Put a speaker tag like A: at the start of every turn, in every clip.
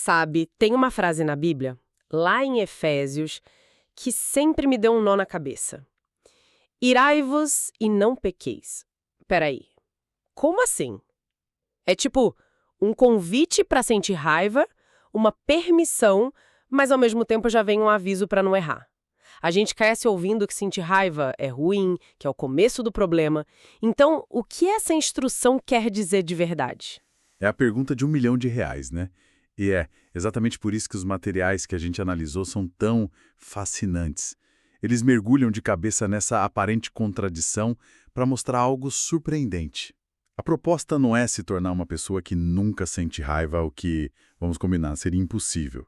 A: Sabe, tem uma frase na Bíblia, lá em Efésios, que sempre me deu um nó na cabeça. Irai-vos e não pequeis. Peraí, como assim? É tipo um convite para sentir raiva, uma permissão, mas ao mesmo tempo já vem um aviso para não errar. A gente cresce ouvindo que sentir raiva é ruim, que é o começo do problema. Então, o que essa instrução quer dizer de verdade?
B: É a pergunta de R$ 1 milhão, né? E é exatamente por isso que os materiais que a gente analisou são tão fascinantes. Eles mergulham de cabeça nessa aparente contradição para mostrar algo surpreendente. A proposta não é se tornar uma pessoa que nunca sente raiva, o que, vamos combinar, seria impossível,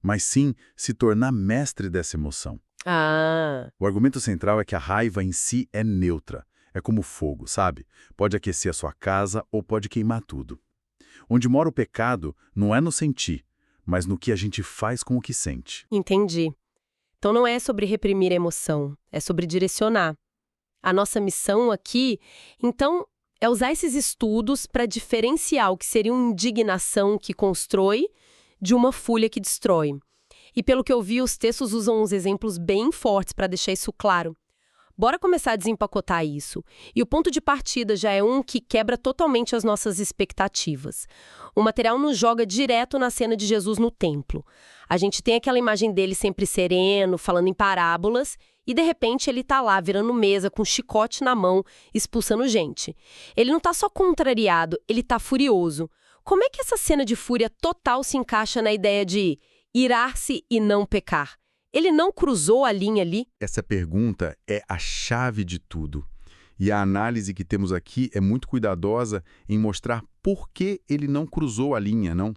B: mas sim se tornar mestre dessa emoção.
A: Ah,
B: O argumento central é que a raiva em si é neutra. É como fogo, sabe? Pode aquecer a sua casa ou pode queimar tudo. Onde mora o pecado não é no sentir, mas no que a gente faz com o que sente.
A: entendi. Então não é sobre reprimir a emoção, é sobre direcionar. A nossa missão aqui, então, é usar esses estudos para diferenciar o que seria uma indignação que constrói de uma fúria que destrói. E pelo que eu vi, os textos usam uns exemplos bem fortes para deixar isso claro. Bora começar a desempacotar isso. E o ponto de partida já é um que quebra totalmente as nossas expectativas. O material nos joga direto na cena de Jesus no templo. A gente tem aquela imagem dele sempre sereno, falando em parábolas, e de repente ele tá lá virando mesa com um chicote na mão, expulsando gente. Ele não tá só contrariado, ele tá furioso. Como é que essa cena de fúria total se encaixa na ideia de irar-se e não pecar? Ele não cruzou a linha ali?
B: Essa pergunta é a chave de tudo. E a análise que temos aqui é muito cuidadosa em mostrar por que ele não cruzou a linha, não?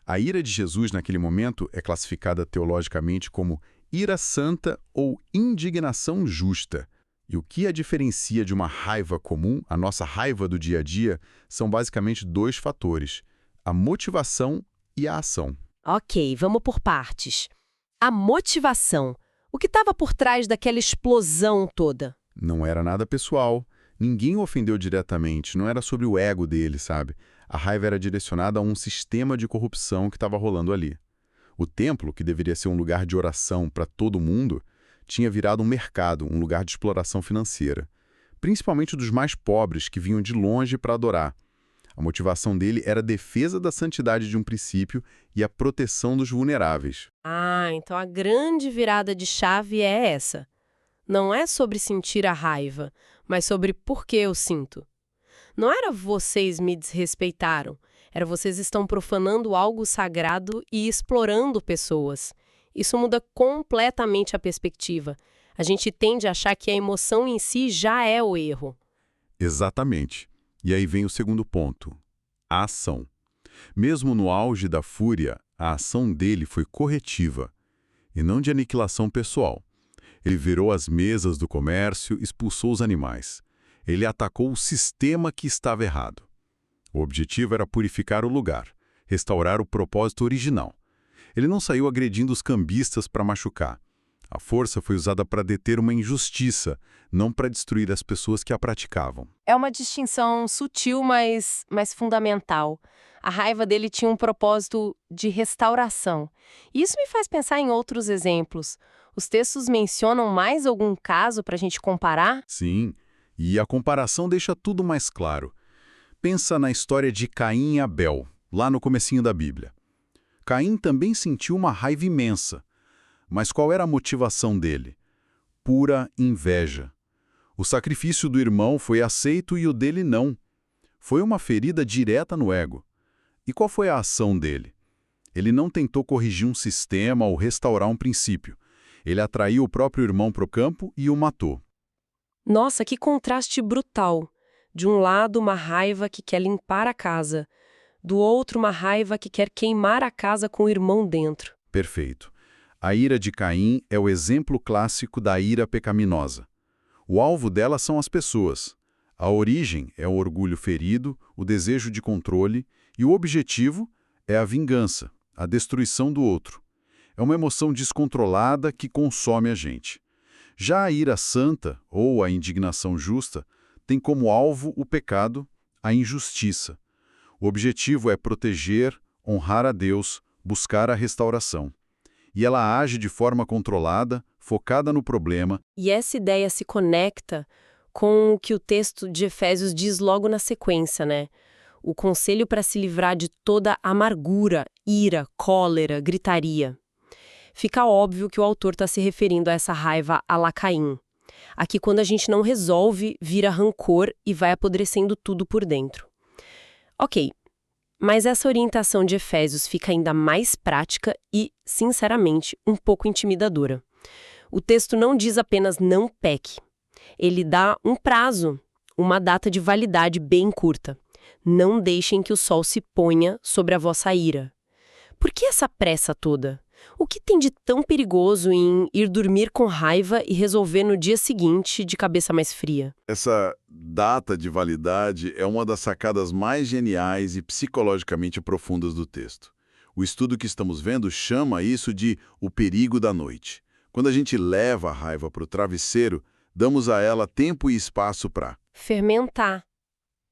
B: A ira de Jesus naquele momento é classificada teologicamente como ira santa ou indignação justa. E o que a diferencia de uma raiva comum, a nossa raiva do dia a dia, são basicamente dois fatores: a motivação e a ação.
A: Ok, vamos por partes. A motivação. O que estava por trás daquela explosão toda?
B: Não era nada pessoal, ninguém o ofendeu diretamente, não era sobre o ego dele, sabe? A raiva era direcionada a um sistema de corrupção que estava rolando ali. O templo, que deveria ser um lugar de oração para todo mundo, tinha virado um mercado, um lugar de exploração financeira. Principalmente dos mais pobres, que vinham de longe para adorar. A motivação dele era a defesa da santidade de um princípio e a proteção dos vulneráveis.
A: Ah, então a grande virada de chave é essa. Não é sobre sentir a raiva, mas sobre por que eu sinto. Não era vocês me desrespeitaram, era vocês estão profanando algo sagrado e explorando pessoas. Isso muda completamente a perspectiva. A gente tende a achar que a emoção em si já é o erro.
B: Exatamente. E aí vem o segundo ponto: a ação. Mesmo no auge da fúria, a ação dele foi corretiva, e não de aniquilação pessoal. Ele virou as mesas do comércio, expulsou os animais. Ele atacou o sistema que estava errado. O objetivo era purificar o lugar, restaurar o propósito original. Ele não saiu agredindo os cambistas para machucar. A força foi usada para deter uma injustiça, não para destruir as pessoas que a praticavam.
A: É uma distinção sutil, mas fundamental. A raiva dele tinha um propósito de restauração. E isso me faz pensar em outros exemplos. Os textos mencionam mais algum caso para a gente comparar?
B: Sim, e a comparação deixa tudo mais claro. Pensa na história de Caim e Abel, lá no comecinho da Bíblia. Caim também sentiu uma raiva imensa. Mas qual era a motivação dele? Pura inveja. O sacrifício do irmão foi aceito e o dele não. Foi uma ferida direta no ego. E qual foi a ação dele? Ele não tentou corrigir um sistema ou restaurar um princípio. Ele atraiu o próprio irmão para o campo e o matou.
A: Nossa, que contraste brutal. De um lado, uma raiva que quer limpar a casa. Do outro, uma raiva que quer queimar a casa com o irmão dentro.
B: Perfeito. A ira de Caim é o exemplo clássico da ira pecaminosa. O alvo dela são as pessoas. A origem é o orgulho ferido, o desejo de controle, e o objetivo é a vingança, a destruição do outro. É uma emoção descontrolada que consome a gente. Já a ira santa, ou a indignação justa, tem como alvo o pecado, a injustiça. O objetivo é proteger, honrar a Deus, buscar a restauração. E ela age de forma controlada, focada no problema.
A: E essa ideia se conecta com o que o texto de Efésios diz logo na sequência, né? O conselho para se livrar de toda amargura, ira, cólera, gritaria. Fica óbvio que o autor está se referindo a essa raiva à la Caim. Aqui, quando a gente não resolve, vira rancor e vai apodrecendo tudo por dentro. Ok, mas essa orientação de Efésios fica ainda mais prática e, sinceramente, um pouco intimidadora. O texto não diz apenas não peque. Ele dá um prazo, uma data de validade bem curta. Não deixem que o sol se ponha sobre a vossa ira. Por que essa pressa toda? O que tem de tão perigoso em ir dormir com raiva e resolver no dia seguinte de cabeça mais fria?
B: Essa data de validade é uma das sacadas mais geniais e psicologicamente profundas do texto. O estudo que estamos vendo chama isso de o perigo da noite. Quando a gente leva a raiva para o travesseiro, damos a ela tempo e espaço para
A: fermentar.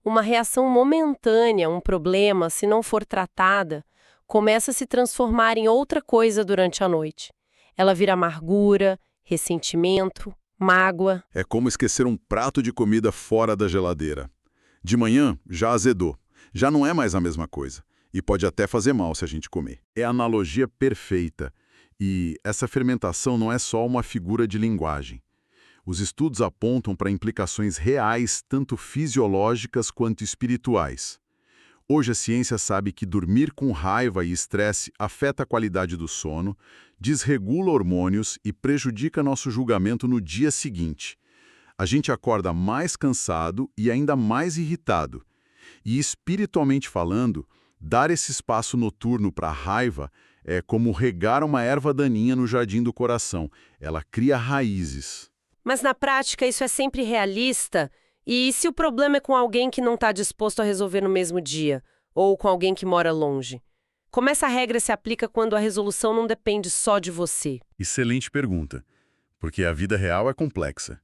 A: Uma reação momentânea, um problema, se não for tratada, começa a se transformar em outra coisa durante a noite. Ela vira amargura, ressentimento, mágoa.
B: É como esquecer um prato de comida fora da geladeira. De manhã, já azedou. Já não é mais a mesma coisa. E pode até fazer mal se a gente comer. É a analogia perfeita. E essa fermentação não é só uma figura de linguagem. Os estudos apontam para implicações reais, tanto fisiológicas quanto espirituais. Hoje a ciência sabe que dormir com raiva e estresse afeta a qualidade do sono, desregula hormônios e prejudica nosso julgamento no dia seguinte. A gente acorda mais cansado e ainda mais irritado. E espiritualmente falando, dar esse espaço noturno para a raiva é como regar uma erva daninha no jardim do coração. Ela cria raízes.
A: Mas na prática isso é sempre realista? E se o problema é com alguém que não está disposto a resolver no mesmo dia? Ou com alguém que mora longe? Como essa regra se aplica quando a resolução não depende só de você?
B: Excelente pergunta, porque a vida real é complexa.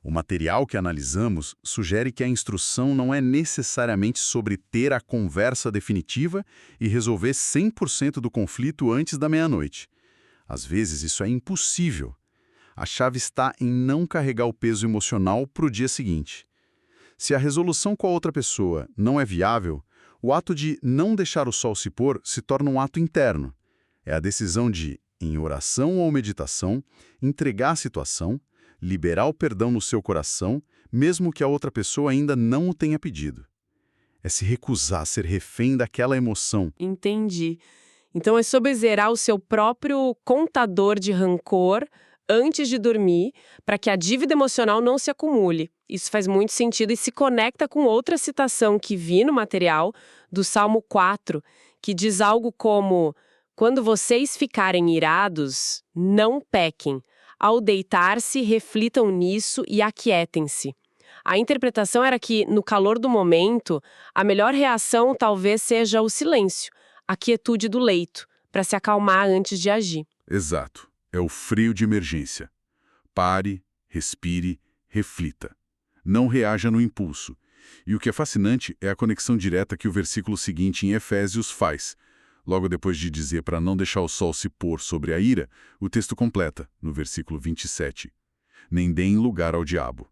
B: O material que analisamos sugere que a instrução não é necessariamente sobre ter a conversa definitiva e resolver 100% do conflito antes da meia-noite. Às vezes isso é impossível. A chave está em não carregar o peso emocional para o dia seguinte. Se a resolução com a outra pessoa não é viável, o ato de não deixar o sol se pôr se torna um ato interno. É a decisão de, em oração ou meditação, entregar a situação, liberar o perdão no seu coração, mesmo que a outra pessoa ainda não o tenha pedido. É se recusar a ser refém daquela emoção.
A: Entendi. Então é sobre zerar o seu próprio contador de rancor antes de dormir, para que a dívida emocional não se acumule. Isso faz muito sentido e se conecta com outra citação que vi no material, do Salmo 4, que diz algo como: quando vocês ficarem irados, não pequem. Ao deitar-se, reflitam nisso e aquietem-se. A interpretação era que, no calor do momento, a melhor reação talvez seja o silêncio, a quietude do leito, para se acalmar antes de agir.
B: Exato. É o freio de emergência. Pare, respire, reflita. Não reaja no impulso. E o que é fascinante é a conexão direta que o versículo seguinte em Efésios faz. Logo depois de dizer para não deixar o sol se pôr sobre a ira, o texto completa, no versículo 27. Nem deem lugar ao diabo.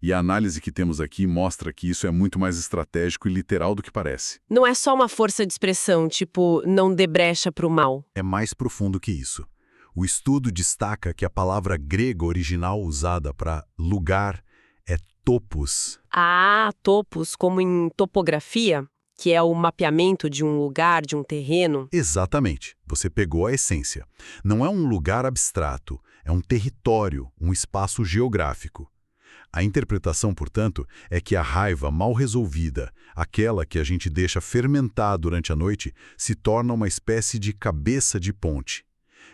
B: E a análise que temos aqui mostra que isso é muito mais estratégico e literal do que parece.
A: Não é só uma força de expressão, tipo, não dê brecha para o mal.
C: É mais profundo que isso. O estudo destaca que a palavra grega original usada para lugar é topos.
A: Ah, topos, como em topografia, que é o mapeamento de um lugar, de um terreno.
C: Exatamente. Você pegou a essência. Não é um lugar abstrato, é um território, um espaço geográfico. A interpretação, portanto, é que a raiva mal resolvida, aquela que a gente deixa fermentar durante a noite, se torna uma espécie de cabeça de ponte.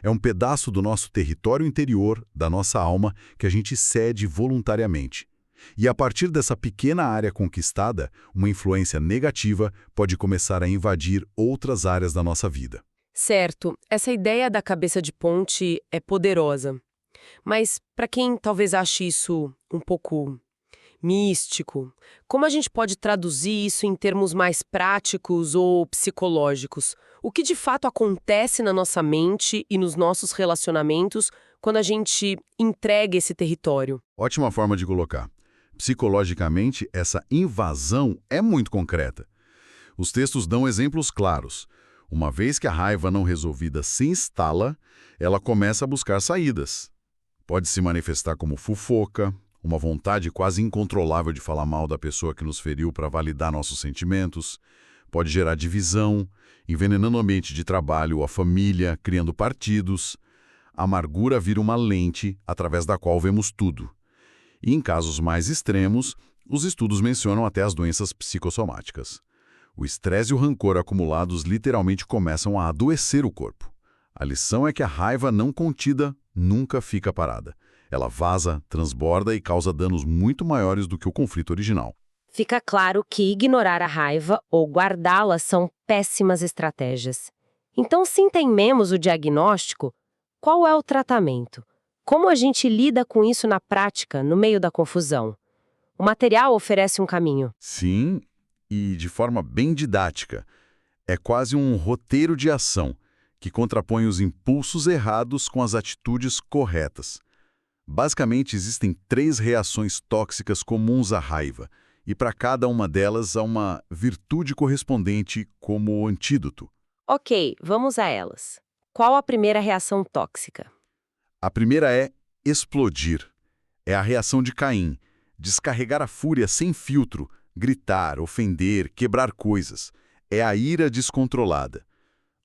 C: É um pedaço do nosso território interior, da nossa alma, que a gente cede voluntariamente. E a partir dessa pequena área conquistada, uma influência negativa pode começar a invadir outras áreas da nossa vida.
A: Certo, essa ideia da cabeça de ponte é poderosa. Mas, para quem talvez ache isso um pouco Místico. Como a gente pode traduzir isso em termos mais práticos ou psicológicos? O que de fato acontece na nossa mente e nos nossos relacionamentos quando a gente entrega esse território?
C: Ótima forma de colocar. Psicologicamente, essa invasão é muito concreta. Os textos dão exemplos claros. Uma vez que a raiva não resolvida se instala, ela começa a buscar saídas. Pode se manifestar como fofoca, uma vontade quase incontrolável de falar mal da pessoa que nos feriu para validar nossos sentimentos. Pode gerar divisão, envenenando o ambiente de trabalho ou a família, criando partidos. A amargura vira uma lente através da qual vemos tudo. E em casos mais extremos, os estudos mencionam até as doenças psicossomáticas. O estresse e o rancor acumulados literalmente começam a adoecer o corpo. A lição é que a raiva não contida nunca fica parada. Ela vaza, transborda e causa danos muito maiores do que o conflito original.
D: Fica claro que ignorar a raiva ou guardá-la são péssimas estratégias. Então, se entendemos o diagnóstico, qual é o tratamento? Como a gente lida com isso na prática, no meio da confusão? O material oferece um caminho.
C: Sim, e de forma bem didática. É quase um roteiro de ação que contrapõe os impulsos errados com as atitudes corretas. Basicamente, existem 3 reações tóxicas comuns à raiva, e para cada uma delas há uma virtude correspondente como antídoto.
D: Ok, vamos a elas. Qual a primeira reação tóxica?
C: A primeira é explodir. É a reação de Caim, descarregar a fúria sem filtro, gritar, ofender, quebrar coisas. É a ira descontrolada.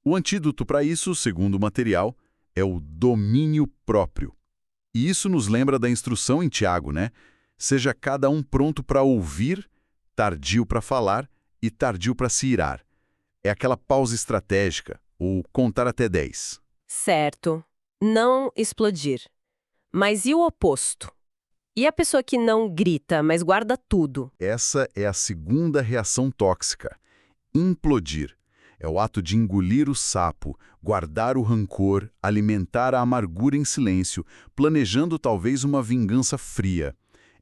C: O antídoto para isso, segundo o material, é o domínio próprio. E isso nos lembra da instrução em Tiago, né? Seja cada um pronto para ouvir, tardio para falar e tardio para se irar. É aquela pausa estratégica, ou contar até 10.
A: Certo. Não explodir. Mas e o oposto? E a pessoa que não grita, mas guarda tudo?
C: Essa é a segunda reação tóxica. Implodir. É o ato de engolir o sapo, guardar o rancor, alimentar a amargura em silêncio, planejando talvez uma vingança fria.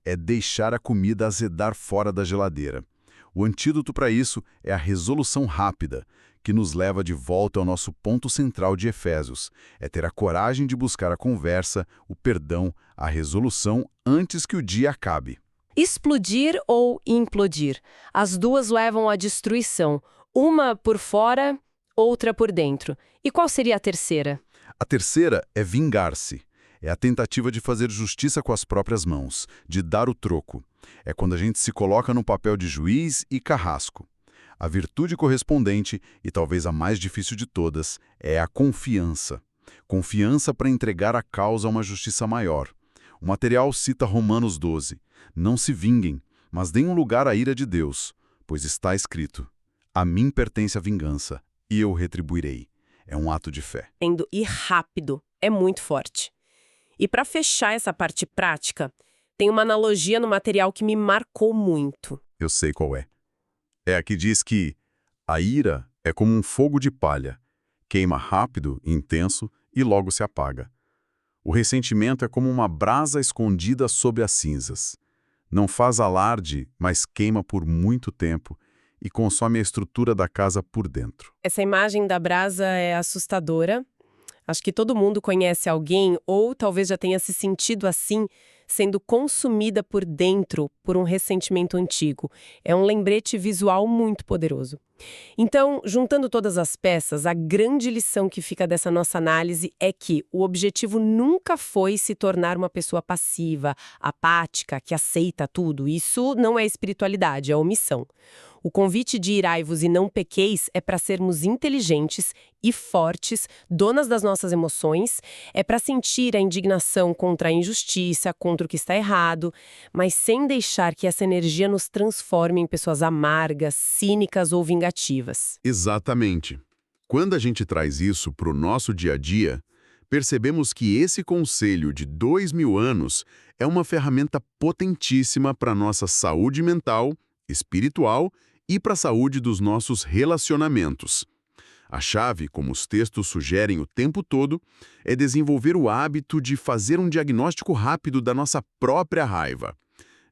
C: É deixar a comida azedar fora da geladeira. O antídoto para isso é a resolução rápida, que nos leva de volta ao nosso ponto central de Efésios. É ter a coragem de buscar a conversa, o perdão, a resolução antes que o dia acabe.
A: Explodir ou implodir? As duas levam à destruição. Uma por fora, outra por dentro. E qual seria a terceira?
C: A terceira é vingar-se. É a tentativa de fazer justiça com as próprias mãos, de dar o troco. É quando a gente se coloca no papel de juiz e carrasco. A virtude correspondente, e talvez a mais difícil de todas, é a confiança. Confiança para entregar a causa a uma justiça maior. O material cita Romanos 12. Não se vinguem, mas deem um lugar à ira de Deus, pois está escrito: a mim pertence a vingança, e eu retribuirei. É um ato de fé.
A: E rápido. É muito forte. E para fechar essa parte prática, tem uma analogia no material que me marcou muito.
C: Eu sei qual é. É a que diz que a ira é como um fogo de palha, queima rápido, intenso e logo se apaga. O ressentimento é como uma brasa escondida sob as cinzas. Não faz alarde, mas queima por muito tempo e consome a estrutura da casa por dentro.
A: Essa imagem da brasa é assustadora. Acho que todo mundo conhece alguém, ou talvez já tenha se sentido assim, sendo consumida por dentro por um ressentimento antigo. É um lembrete visual muito poderoso. Então, juntando todas as peças, a grande lição que fica dessa nossa análise é que o objetivo nunca foi se tornar uma pessoa passiva, apática, que aceita tudo. Isso não é espiritualidade, é omissão. O convite de irai-vos e não pequeis é para sermos inteligentes e fortes, donas das nossas emoções, é para sentir a indignação contra a injustiça, contra o que está errado, mas sem deixar que essa energia nos transforme em pessoas amargas, cínicas ou vingativas.
B: Exatamente. Quando a gente traz isso para o nosso dia a dia, percebemos que esse conselho de 2000 anos é uma ferramenta potentíssima para a nossa saúde mental, espiritual e para a saúde dos nossos relacionamentos. A chave, como os textos sugerem o tempo todo, é desenvolver o hábito de fazer um diagnóstico rápido da nossa própria raiva.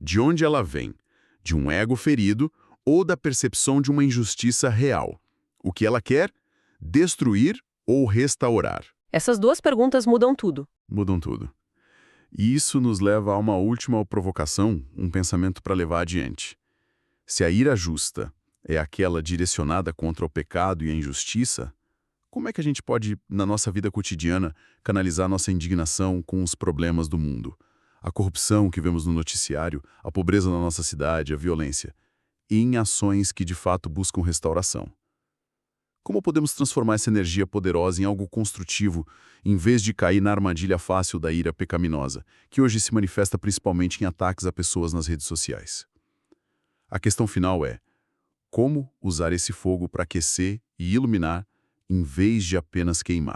B: De onde ela vem? De um ego ferido ou da percepção de uma injustiça real? O que ela quer? Destruir ou restaurar?
A: Essas duas perguntas mudam tudo.
B: Mudam tudo. E isso nos leva a uma última provocação, um pensamento para levar adiante. Se a ira justa é aquela direcionada contra o pecado e a injustiça, como é que a gente pode, na nossa vida cotidiana, canalizar nossa indignação com os problemas do mundo? A corrupção que vemos no noticiário, a pobreza na nossa cidade, a violência, e em ações que de fato buscam restauração. Como podemos transformar essa energia poderosa em algo construtivo, em vez de cair na armadilha fácil da ira pecaminosa, que hoje se manifesta principalmente em ataques a pessoas nas redes sociais? A questão final é: como usar esse fogo para aquecer e iluminar, em vez de apenas queimar?